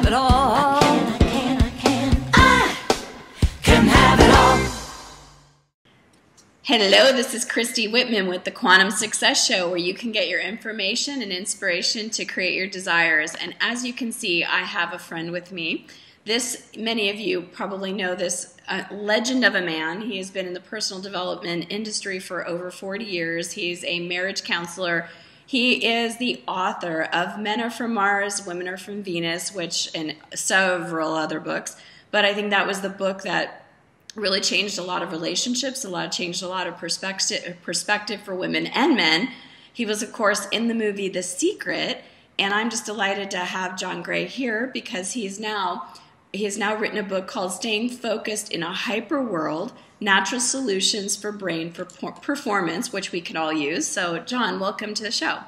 it all. I can have it all. Hello, this is Christy Whitman with the Quantum Success Show, where you can get your information and inspiration to create your desires. And as you can see, I have a friend with me. Many of you probably know this legend of a man. He has been in the personal development industry for over 40 years. He's a marriage counselor. He is the author of Men Are From Mars, Women Are From Venus, and several other books. But I think that was the book that really changed a lot of relationships, changed a lot of perspective for women and men. He was, of course, in the movie The Secret, and I'm just delighted to have John Gray here because he has now written a book called Staying Focused in a Hyper World, Natural Solutions for Brain Performance, which we can all use. So, John, welcome to the show.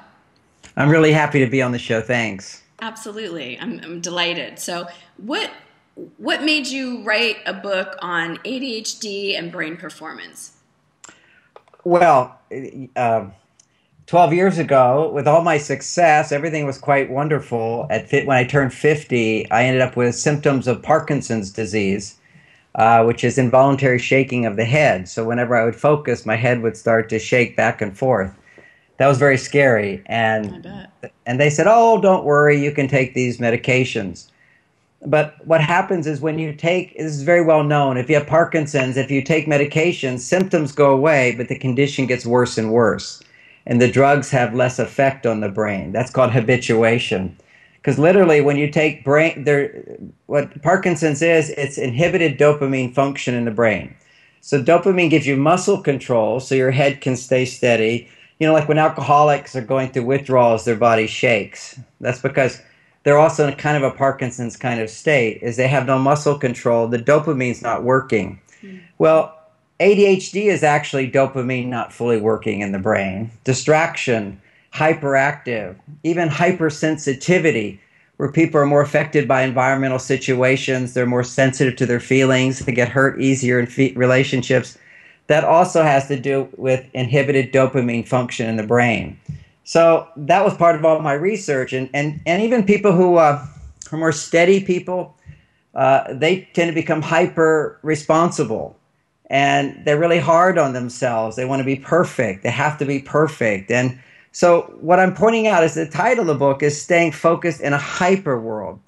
I'm really happy to be on the show. Thanks. Absolutely. I'm delighted. So what made you write a book on ADHD and brain performance? Well, 12 years ago, with all my success, everything was quite wonderful. When I turned 50, I ended up with symptoms of Parkinson's disease, which is involuntary shaking of the head. So whenever I would focus, my head would start to shake back and forth. That was very scary. And they said, oh, don't worry, you can take these medications. But what happens is when you take, this is very well known, if you have Parkinson's, if you take medications, symptoms go away, but the condition gets worse and worse. And the drugs have less effect on the brain. That's called habituation. Because literally when you take what Parkinson's is, it's inhibited dopamine function in the brain. So dopamine gives you muscle control so your head can stay steady. You know, like when alcoholics are going through withdrawals, their body shakes. That's because they're also in kind of a Parkinson's kind of state, is they have no muscle control. The dopamine's not working. Well, ADHD is actually dopamine not fully working in the brain. Distraction, hyperactive, even hypersensitivity, where people are more affected by environmental situations. They're more sensitive to their feelings. They get hurt easier in relationships. That also has to do with inhibited dopamine function in the brain. So that was part of all my research. And even people who are more steady people, they tend to become hyper responsible. And they're really hard on themselves. They want to be perfect. They have to be perfect. And so what I'm pointing out is the title of the book is Staying Focused in a Hyper World.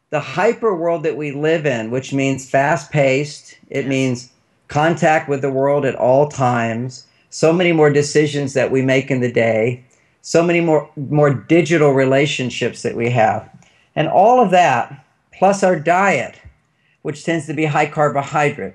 The hyper world that we live in, which means fast-paced. It means contact with the world at all times. So many more decisions that we make in the day. So many more digital relationships that we have. And all of that, plus our diet, which tends to be high carbohydrate,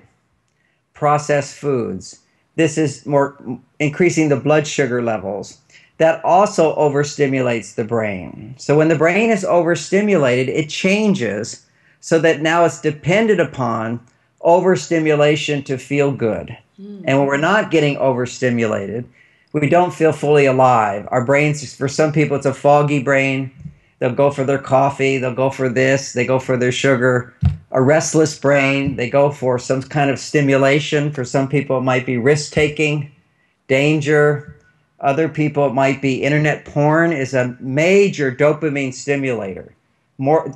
processed foods. This is more increasing the blood sugar levels. That also overstimulates the brain. So when the brain is overstimulated, it changes so that now it's dependent upon overstimulation to feel good. And when we're not getting overstimulated, we don't feel fully alive. Our brains, for some people, it's a foggy brain. They'll go for their coffee. They'll go for this. They go for their sugar. A restless brain. They go for some kind of stimulation. For some people, it might be risk-taking, danger. Other people, it might be internet porn is a major dopamine stimulator,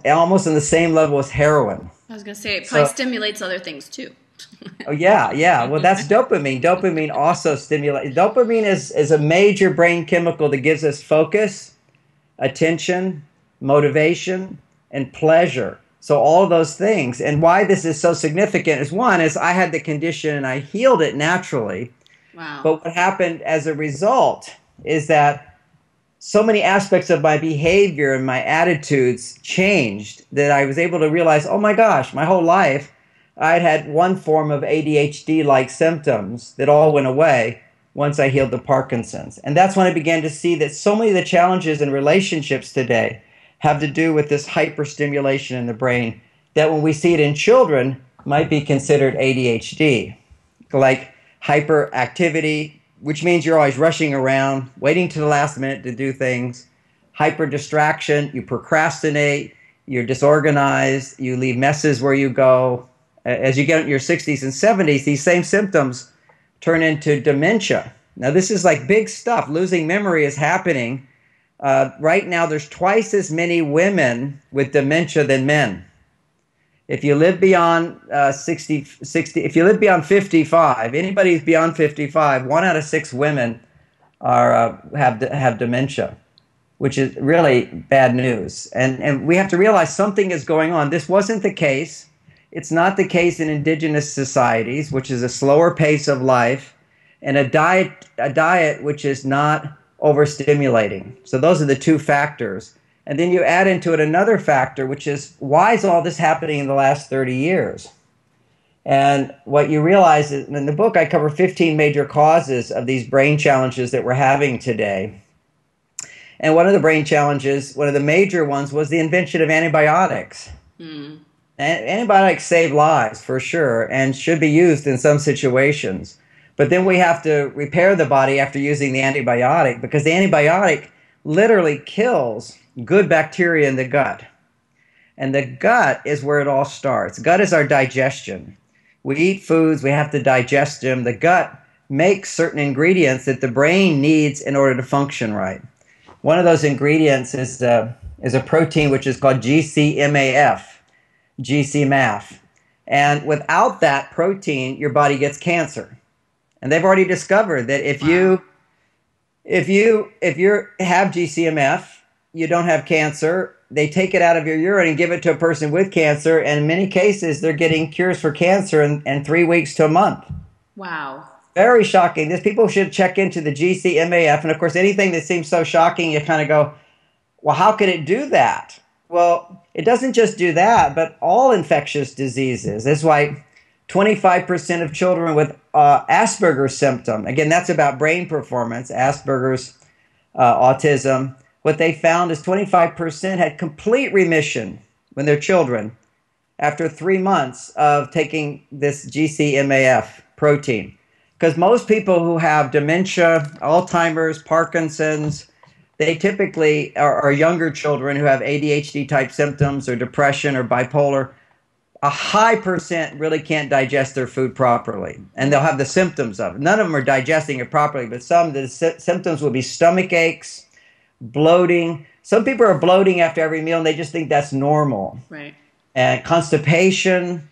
almost on the same level as heroin. I was going to say, it probably stimulates other things too. Oh, yeah. Well, that's dopamine. Dopamine also stimulates. Dopamine is a major brain chemical that gives us focus, attention, motivation, and pleasure. So all of those things. And why this is so significant is one, is I had the condition and I healed it naturally. Wow. But what happened as a result is that so many aspects of my behavior and my attitudes changed that I was able to realize, oh my gosh, my whole life I'd had one form of ADHD-like symptoms that all went away once I healed the Parkinson's. And that's when I began to see that so many of the challenges in relationships today have to do with this hyperstimulation in the brain that when we see it in children might be considered ADHD, like hyperactivity, which means you're always rushing around, waiting to the last minute to do things, hyper distraction, you procrastinate, you're disorganized, you leave messes where you go. As you get into your 60s and 70s, these same symptoms turn into dementia. Now, this is like big stuff. Losing memory is happening. Right now, there's twice as many women with dementia than men. If you live beyond 60, if you live beyond 55, anybody who's beyond 55, 1 out of 6 women have dementia, which is really bad news. And we have to realize something is going on. This wasn't the case. It's not the case in indigenous societies, which is a slower pace of life, and a diet which is not overstimulating. So those are the 2 factors. And then you add into it another factor, which is, why is all this happening in the last 30 years? And what you realize is, in the book, I cover 15 major causes of these brain challenges that we're having today. And one of the brain challenges, one of the major ones, was the invention of antibiotics. Antibiotics save lives, for sure, and should be used in some situations. But then we have to repair the body after using the antibiotic, because the antibiotic literally kills good bacteria in the gut. And the gut is where it all starts. Gut is our digestion. We eat foods, we have to digest them. The gut makes certain ingredients that the brain needs in order to function right. One of those ingredients is a protein which is called GCMAF. And without that protein, your body gets cancer. And they've already discovered that if you have GCMF, you don't have cancer. They take it out of your urine and give it to a person with cancer, and in many cases, they're getting cures for cancer in 3 weeks to a month. Wow. Very shocking. These people should check into the GCMAF, and of course, anything that seems so shocking, you kind of go, well, how could it do that? Well, it doesn't just do that, but all infectious diseases. That's why 25% of children with Asperger's symptom, again, that's about brain performance, Asperger's, autism. What they found is 25% had complete remission when they're children after 3 months of taking this GCMAF protein. Because most people who have dementia, Alzheimer's, Parkinson's, they typically are younger children who have ADHD-type symptoms or depression or bipolar. A high percent really can't digest their food properly, and they'll have the symptoms of it. None of them are digesting it properly, but some of the symptoms will be stomach aches, bloating. Some people are bloating after every meal, and they just think that's normal. Right. And constipation.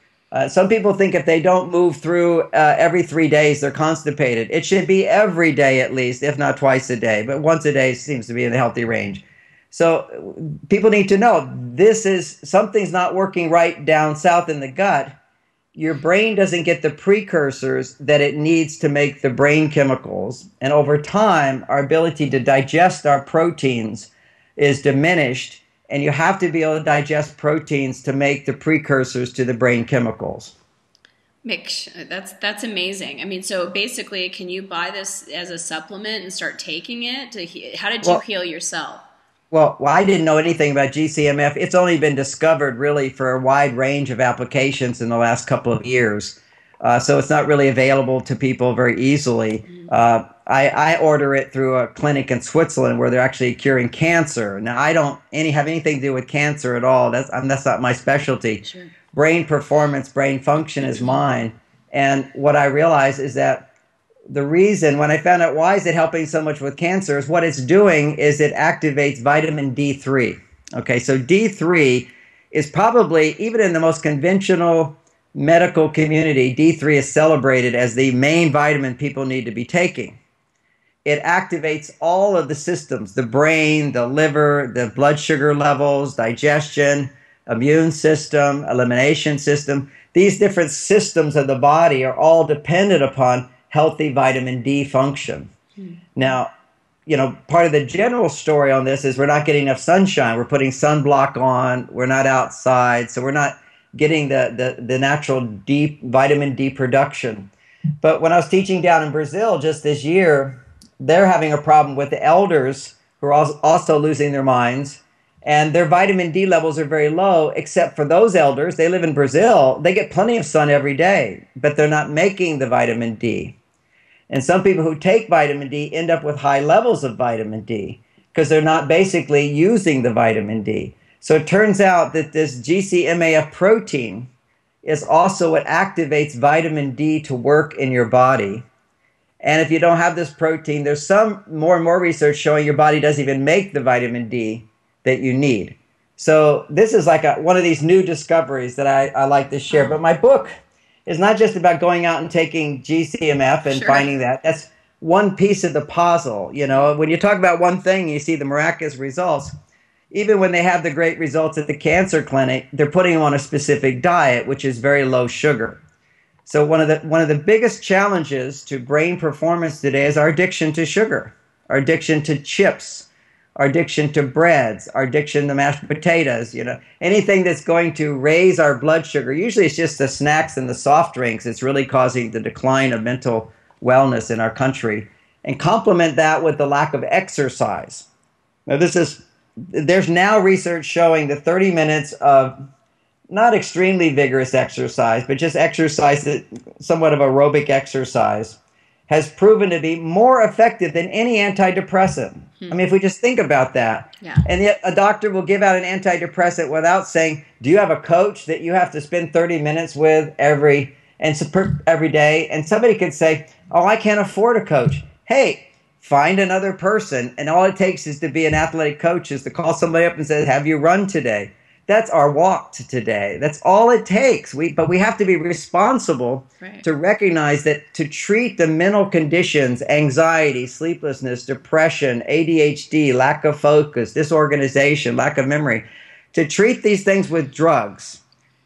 Some people think if they don't move through every 3 days, they're constipated. It should be every day at least, if not twice a day. But once a day seems to be in the healthy range. So people need to know something's not working right down south in the gut. Your brain doesn't get the precursors that it needs to make the brain chemicals. And over time, our ability to digest our proteins is diminished. And you have to be able to digest proteins to make the precursors to the brain chemicals. Mitch, that's amazing. I mean, so basically, can you buy this as a supplement and start taking it? How did you heal yourself? Well, I didn't know anything about GCMF. It's only been discovered really for a wide range of applications in the last couple of years. So it's not really available to people very easily. I order it through a clinic in Switzerland where they're actually curing cancer. Now, I don't have anything to do with cancer at all. That's not my specialty. Sure. Brain performance, brain function is mine. And what I realized is that the reason, when I found out why is it helping so much with cancer, is what it's doing is it activates vitamin D3. Okay, so D3 is probably, even in the most conventional medical community, D3 is celebrated as the main vitamin people need to be taking. It activates all of the systems, the brain, the liver, the blood sugar levels, digestion, immune system, elimination system. These different systems of the body are all dependent upon healthy vitamin D function. Now, part of the general story on this is we're not getting enough sunshine. We're putting sunblock on. We're not outside. So we're not getting the natural vitamin D production. But when I was teaching down in Brazil just this year, they're having a problem with the elders who are also losing their minds. And their vitamin D levels are very low, except for those elders. They live in Brazil. They get plenty of sun every day, but they're not making the vitamin D. And some people who take vitamin D end up with high levels of vitamin D because they're not basically using the vitamin D. So it turns out that this GCMAF protein is also what activates vitamin D to work in your body. And if you don't have this protein, there's some more and more research showing your body doesn't even make the vitamin D that you need. So this is like one of these new discoveries that I like to share. But my book is not just about going out and taking GCMF and finding that. That's one piece of the puzzle. You know, when you talk about one thing, you see the miraculous results. Even when they have the great results at the cancer clinic, they're putting them on a specific diet, which is very low sugar. So one of the biggest challenges to brain performance today is our addiction to sugar, our addiction to chips, our addiction to breads, our addiction to mashed potatoes, you know, anything that's going to raise our blood sugar. Usually it's just the snacks and the soft drinks that's really causing the decline of mental wellness in our country. And complement that with the lack of exercise. Now there's now research showing that 30 minutes of not extremely vigorous exercise, but just exercise, that somewhat of aerobic exercise, has proven to be more effective than any antidepressant. I mean, if we just think about that. Yeah. And yet a doctor will give out an antidepressant without saying, do you have a coach that you have to spend 30 minutes with every day? And somebody could say, oh, I can't afford a coach. Hey, find another person. And all it takes is to be an athletic coach, is to call somebody up and say, have you run today? That's our walk to today. That's all it takes. But we have to be responsible to recognize that to treat the mental conditions, anxiety, sleeplessness, depression, ADHD, lack of focus, disorganization, lack of memory, to treat these things with drugs.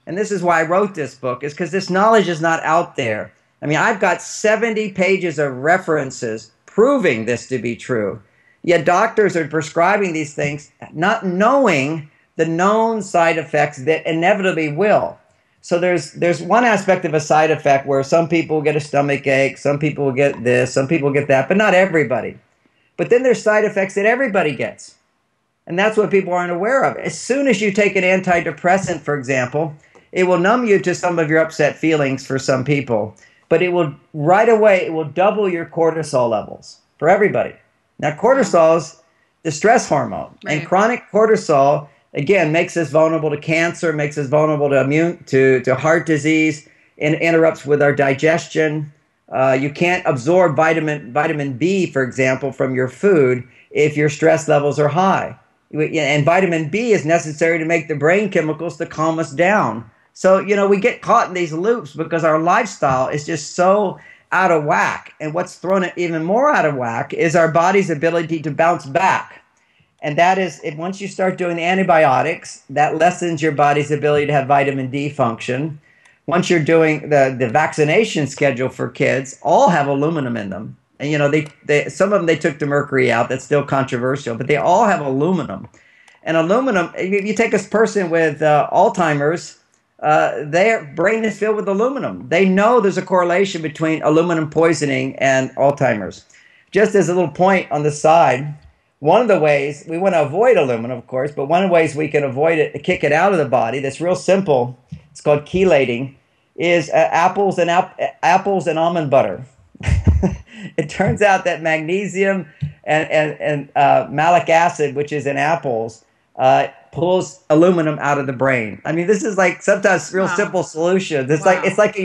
And this is why I wrote this book, is because this knowledge is not out there. I mean, I've got 70 pages of references proving this to be true. Yet doctors are prescribing these things not knowing the known side effects that inevitably will. So there's one aspect of a side effect where some people get a stomach ache, some people will get this, some people get that, but not everybody. But then there's side effects that everybody gets. And that's what people aren't aware of. As soon as you take an antidepressant, for example, it will numb you to some of your upset feelings for some people. But it will, right away, it will double your cortisol levels for everybody. Now, cortisol is the stress hormone. And chronic cortisol, again, makes us vulnerable to cancer, makes us vulnerable to heart disease, and interrupts with our digestion. You can't absorb vitamin B, for example, from your food if your stress levels are high. And vitamin B is necessary to make the brain chemicals to calm us down. So, you know, we get caught in these loops because our lifestyle is just so out of whack. And what's thrown it even more out of whack is our body's ability to bounce back. And that is, once you start doing the antibiotics, that lessens your body's ability to have vitamin D function. Once you're doing the vaccination schedule for kids, all have aluminum in them. And, you know, some of them, they took the mercury out. That's still controversial. But they all have aluminum. And aluminum, if you take a person with Alzheimer's, their brain is filled with aluminum. They know there's a correlation between aluminum poisoning and Alzheimer's. Just as a little point on the side, one of the ways, we want to avoid aluminum, of course, but one of the ways we can avoid it, kick it out of the body, that's real simple, it's called chelating, is apples and almond butter. It turns out that magnesium and malic acid, which is in apples, pulls aluminum out of the brain. I mean, this is like sometimes real simple solutions. It's like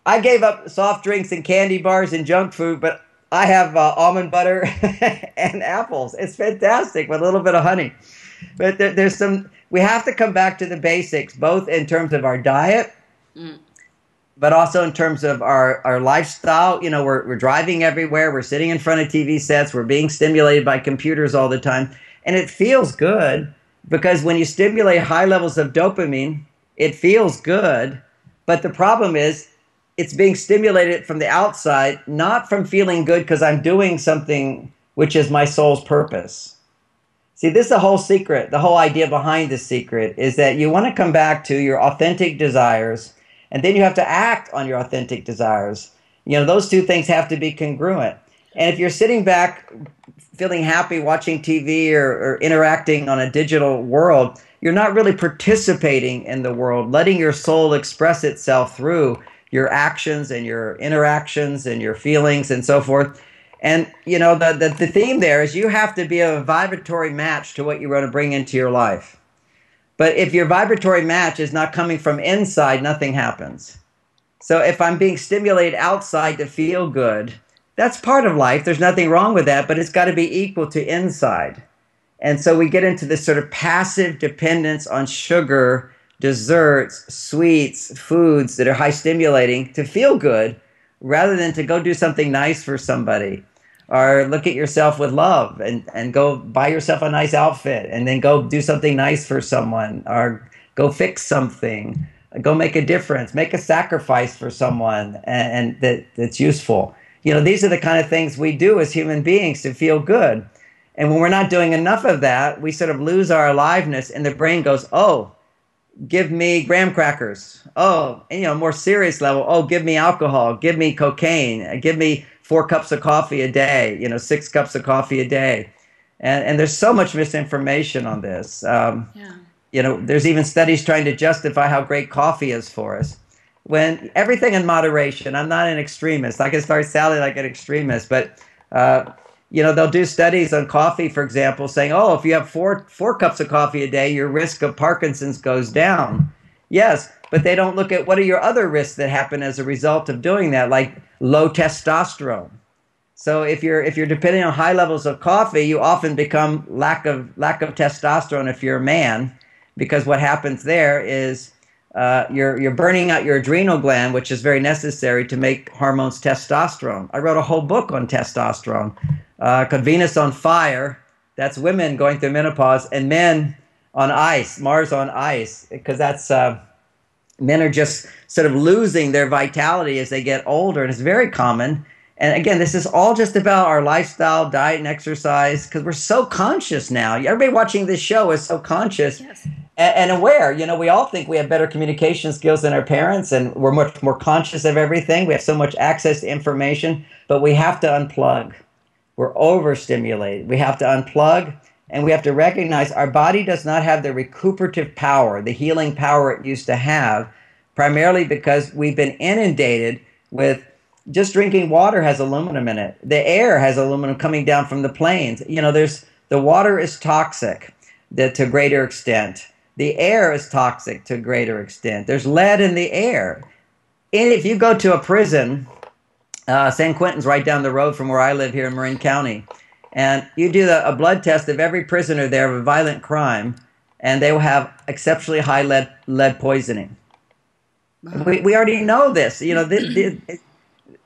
I gave up soft drinks and candy bars and junk food, but I have almond butter and apples. It's fantastic with a little bit of honey. But we have to come back to the basics, both in terms of our diet, but also in terms of our lifestyle. You know, we're driving everywhere. We're sitting in front of TV sets. We're being stimulated by computers all the time. And it feels good because when you stimulate high levels of dopamine, it feels good. But the problem is it's being stimulated from the outside, not from feeling good because I'm doing something which is my soul's purpose. See, this is the whole secret. The whole idea behind this secret is that you want to come back to your authentic desires, and then you have to act on your authentic desires. You know, those two things have to be congruent. And if you're sitting back feeling happy watching TV or interacting on a digital world, you're not really participating in the world, letting your soul express itself through your actions and your interactions and your feelings and so forth. And, you know, the theme there is you have to be a vibratory match to what you want to bring into your life. But if your vibratory match is not coming from inside, nothing happens. So if I'm being stimulated outside to feel good, that's part of life. There's nothing wrong with that, but it's got to be equal to inside. And so we get into this sort of passive dependence on sugar, desserts, sweets, foods that are high stimulating to feel good rather than to go do something nice for somebody. Or look at yourself with love and go buy yourself a nice outfit and then go do something nice for someone, or go fix something, go make a difference, make a sacrifice for someone and that's useful. You know, these are the kind of things we do as human beings to feel good. And when we're not doing enough of that, we sort of lose our aliveness and the brain goes, oh, give me graham crackers. Oh, and, you know, more serious level, oh, give me alcohol, give me cocaine, give me 4 cups of coffee a day, you know, 6 cups of coffee a day. And there's so much misinformation on this. You know, there's even studies trying to justify how great coffee is for us. When everything in moderation, I'm not an extremist. I can start sounding like an extremist, but, you know, they'll do studies on coffee, for example, saying, oh, if you have four cups of coffee a day, your risk of Parkinson's goes down. Yes, but they don't look at what are your other risks that happen as a result of doing that, like low testosterone. So if you're depending on high levels of coffee, you often become lack of testosterone if you're a man, because what happens there is you're burning out your adrenal gland, which is very necessary to make hormones testosterone. I wrote a whole book on testosterone called Venus on Fire. That's women going through menopause, and men on ice, Mars on ice, because that's men are just sort of losing their vitality as they get older, and it's very common. And again, this is all just about our lifestyle, diet, and exercise, because we're so conscious now. Everybody watching this show is so conscious. Yes. And aware. You know, we all think we have better communication skills than our parents, and we're much more conscious of everything. We have so much access to information, but we have to unplug. We're overstimulated. We have to unplug, and we have to recognize our body does not have the recuperative power, the healing power it used to have, primarily because we've been inundated with just drinking water has aluminum in it. The air has aluminum coming down from the plains. You know, the water is toxic to a greater extent. The air is toxic to a greater extent. There's lead in the air. And if you go to a prison, San Quentin's right down the road from where I live here in Marin County, and you do a blood test of every prisoner there of a violent crime, and they will have exceptionally high lead poisoning. Wow. We already know this. You know,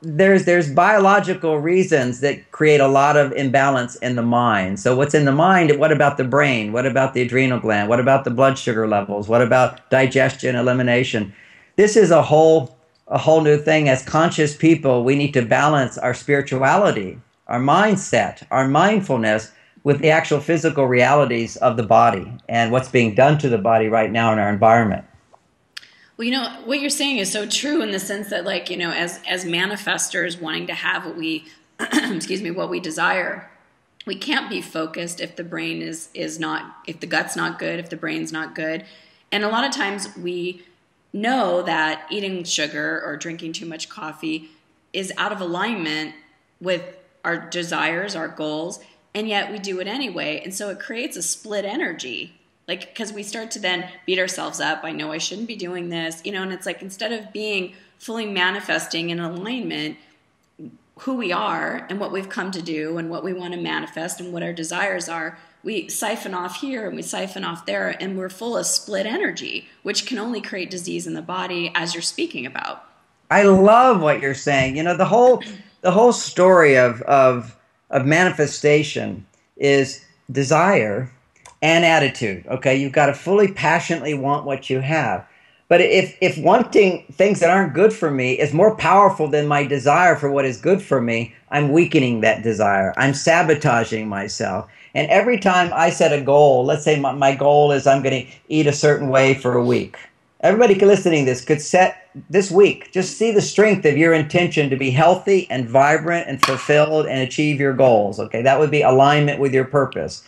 there's biological reasons that create a lot of imbalance in the mind. So what's in the mind? What about the brain? What about the adrenal gland? What about the blood sugar levels? What about digestion, elimination? This is a whole new thing. As conscious people, we need to balance our spirituality, our mindset, our mindfulness with the actual physical realities of the body and what's being done to the body right now in our environment. Well, you know, what you're saying is so true in the sense that, like, you know, as manifestors wanting to have what we, excuse me, what we desire, we can't be focused if the brain is not, if the gut's not good, if the brain's not good. And a lot of times we know that eating sugar or drinking too much coffee is out of alignment with our desires, our goals, and yet we do it anyway. And so it creates a split energy. Like, because we start to then beat ourselves up. I know I shouldn't be doing this, you know, and it's like instead of being fully manifesting in alignment who we are and what we've come to do and what we want to manifest and what our desires are, we siphon off here and we siphon off there, and we're full of split energy, which can only create disease in the body, as you're speaking about. I love what you're saying. You know, the whole story of manifestation is desire and attitude. Okay, you've got to fully passionately want what you have. But if wanting things that aren't good for me is more powerful than my desire for what is good for me, I'm weakening that desire. I'm sabotaging myself. And every time I set a goal, let's say my goal is I'm going to eat a certain way for a week. Everybody listening to this could set this week, just see the strength of your intention to be healthy and vibrant and fulfilled and achieve your goals. Okay, that would be alignment with your purpose.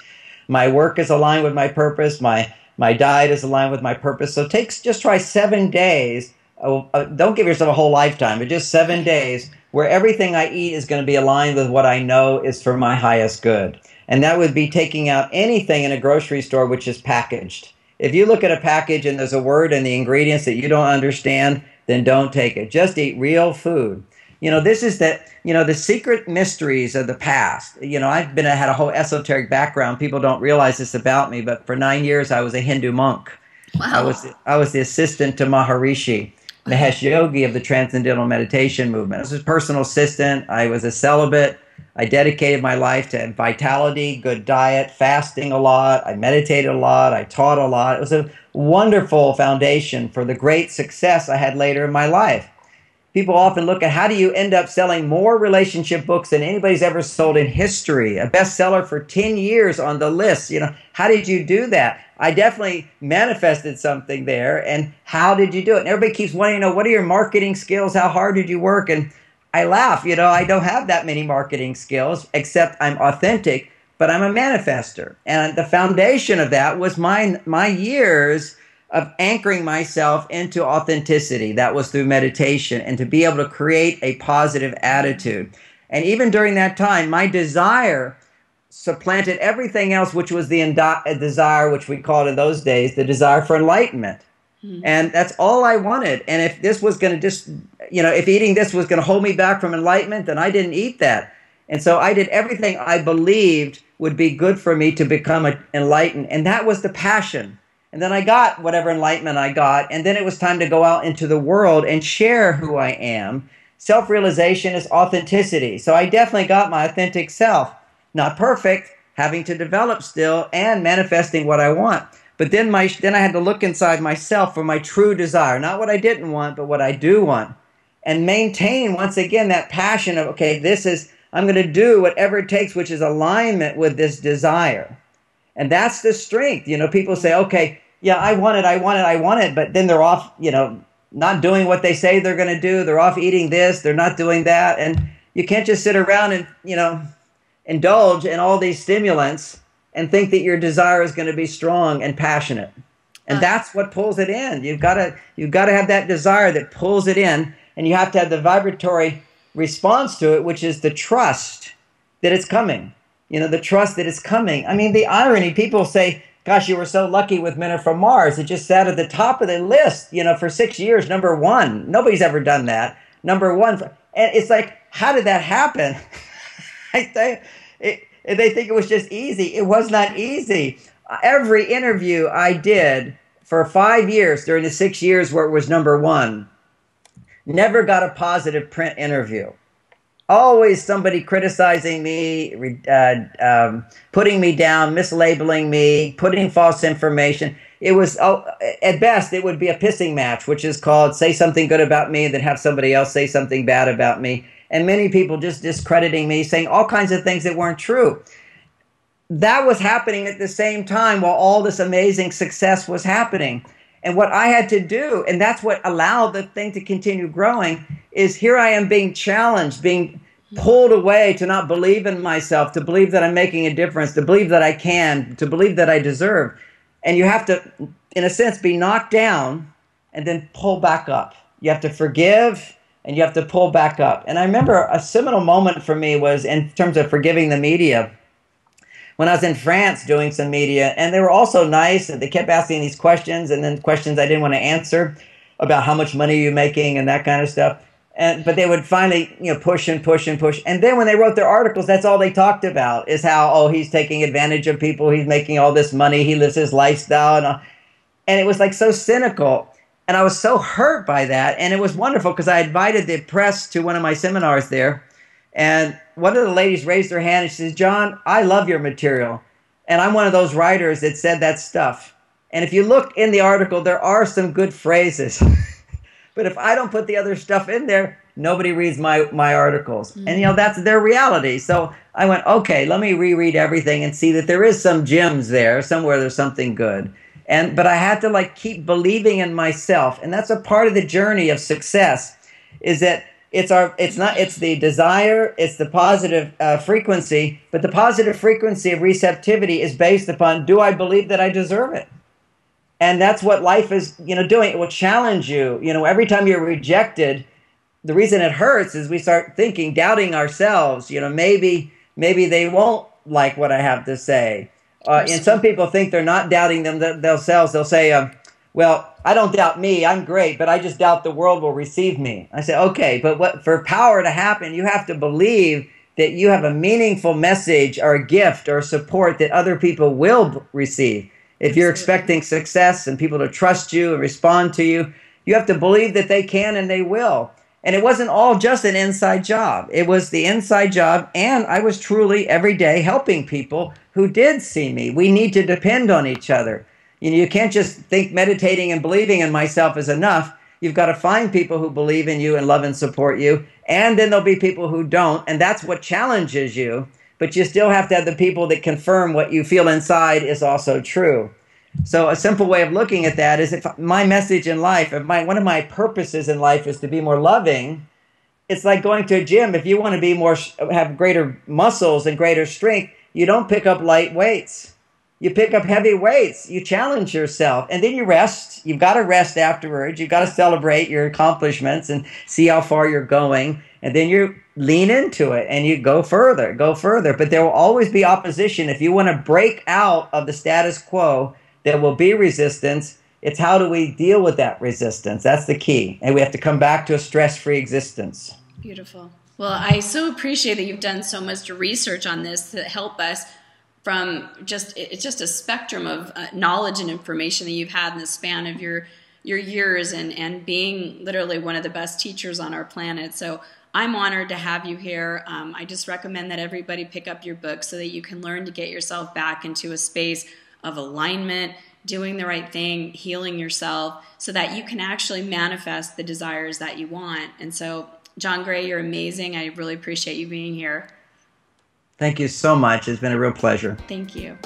My work is aligned with my purpose. My diet is aligned with my purpose. So just try 7 days. Don't give yourself a whole lifetime, but just 7 days where everything I eat is going to be aligned with what I know is for my highest good. And that would be taking out anything in a grocery store which is packaged. If you look at a package and there's a word and the ingredients that you don't understand, then don't take it. Just eat real food. This is the secret mysteries of the past. I've had a whole esoteric background. People don't realize this about me, but for 9 years I was a Hindu monk. Wow. I was the assistant to Maharishi, Mahesh Yogi of the Transcendental Meditation movement. I was his personal assistant. I was a celibate. I dedicated my life to vitality, good diet, fasting a lot. I meditated a lot. I taught a lot. It was a wonderful foundation for the great success I had later in my life. People often look at how do you end up selling more relationship books than anybody's ever sold in history, a bestseller for 10 years on the list. How did you do that? I definitely manifested something there. And how did you do it? And everybody keeps wanting to know, what are your marketing skills? How hard did you work? And I laugh, I don't have that many marketing skills, except I'm authentic, but I'm a manifester. And the foundation of that was my years of anchoring myself into authenticity. That was through meditation and to be able to create a positive attitude. And even during that time, my desire supplanted everything else, which was the desire, which we called in those days, the desire for enlightenment. And that's all I wanted. And if this was going to if eating this was going to hold me back from enlightenment, then I didn't eat that. And so I did everything I believed would be good for me to become enlightened. And that was the passion. And then I got whatever enlightenment I got. And then it was time to go out into the world and share who I am. Self-realization is authenticity. So I definitely got my authentic self. Not perfect, having to develop still, and manifesting what I want. But then I had to look inside myself for my true desire. Not what I didn't want, but what I do want. And maintain, once again, that passion of, okay, I'm going to do whatever it takes, which is alignment with this desire. And that's the strength. People say, okay, yeah, I want it, but then they're off, not doing what they say they're going to do. They're off eating this, they're not doing that. And you can't just sit around and, indulge in all these stimulants and think that your desire is going to be strong and passionate. And that's what pulls it in. You've got to have that desire that pulls it in, and you have to have the vibratory response to it, which is the trust that it's coming. The trust that it's coming. I mean, the irony, people say, gosh, you were so lucky with Men Are From Mars. It just sat at the top of the list, for 6 years, number one. Nobody's ever done that. Number one. And it's like, how did that happen? They think it was just easy. It was not easy. Every interview I did for 5 years during the 6 years where it was number one, never got a positive print interview. Always somebody criticizing me, putting me down, mislabeling me, putting false information. It was, at best, it would be a pissing match, which is called say something good about me and then have somebody else say something bad about me. And many people just discrediting me, saying all kinds of things that weren't true. That was happening at the same time while all this amazing success was happening. And what I had to do, and that's what allowed the thing to continue growing, is here I am being challenged, being pulled away to not believe in myself, to believe that I'm making a difference, to believe that I can, to believe that I deserve. And you have to, in a sense, be knocked down and then pull back up. You have to forgive, and you have to pull back up. And I remember a seminal moment for me was in terms of forgiving the media. When I was in France doing some media, and they were also nice, and they kept asking these questions, and then questions I didn't want to answer about how much money you're making and that kind of stuff. But they would finally, push and push and push. And then when they wrote their articles, that's all they talked about is how, he's taking advantage of people, he's making all this money, he lives his lifestyle. And it was like so cynical. And I was so hurt by that. And it was wonderful because I invited the press to one of my seminars there. And one of the ladies raised her hand and she says, John, I love your material. And I'm one of those writers that said that stuff. And if you look in the article, there are some good phrases. But if I don't put the other stuff in there, nobody reads my articles. Mm-hmm. And, that's their reality. So I went, okay, let me reread everything and see that there is some gems there. Somewhere there's something good. But I had to keep believing in myself. And that's a part of the journey of success is that it's the desire, it's the positive frequency, but the positive frequency of receptivity is based upon, do I believe that I deserve it? And that's what life is, doing. It will challenge you. Every time you're rejected, the reason it hurts is we start thinking, doubting ourselves, maybe they won't like what I have to say. And some people think they're not doubting themselves. They'll say, well, I don't doubt me, I'm great, but I just doubt the world will receive me. I said, okay, but what for power to happen, you have to believe that you have a meaningful message or a gift or support that other people will receive. If you're expecting success and people to trust you and respond to you, you have to believe that they can and they will. And it wasn't all just an inside job. It was the inside job, and I was truly every day helping people who did see me. We need to depend on each other. You know, you can't just think meditating and believing in myself is enough. You've got to find people who believe in you and love and support you. And then there'll be people who don't. And that's what challenges you. But you still have to have the people that confirm what you feel inside is also true. So a simple way of looking at that is, if my message in life, if one of my purposes in life is to be more loving, it's like going to a gym. If you want to be more, have greater muscles and greater strength, you don't pick up light weights. You pick up heavy weights. You challenge yourself, and then you rest. You've got to rest afterwards. You've got to celebrate your accomplishments and see how far you're going. And then you lean into it and you go further, go further. But there will always be opposition. If you want to break out of the status quo, there will be resistance. It's how do we deal with that resistance? That's the key. And we have to come back to a stress-free existence. Beautiful. Well, I so appreciate that you've done so much research on this to help us from it's just a spectrum of knowledge and information that you've had in the span of your years and being literally one of the best teachers on our planet. So I'm honored to have you here. I just recommend that everybody pick up your book so that you can learn to get yourself back into a space of alignment, doing the right thing, healing yourself, so that you can actually manifest the desires that you want. And so, John Gray, you're amazing. I really appreciate you being here. Thank you so much. It's been a real pleasure. Thank you.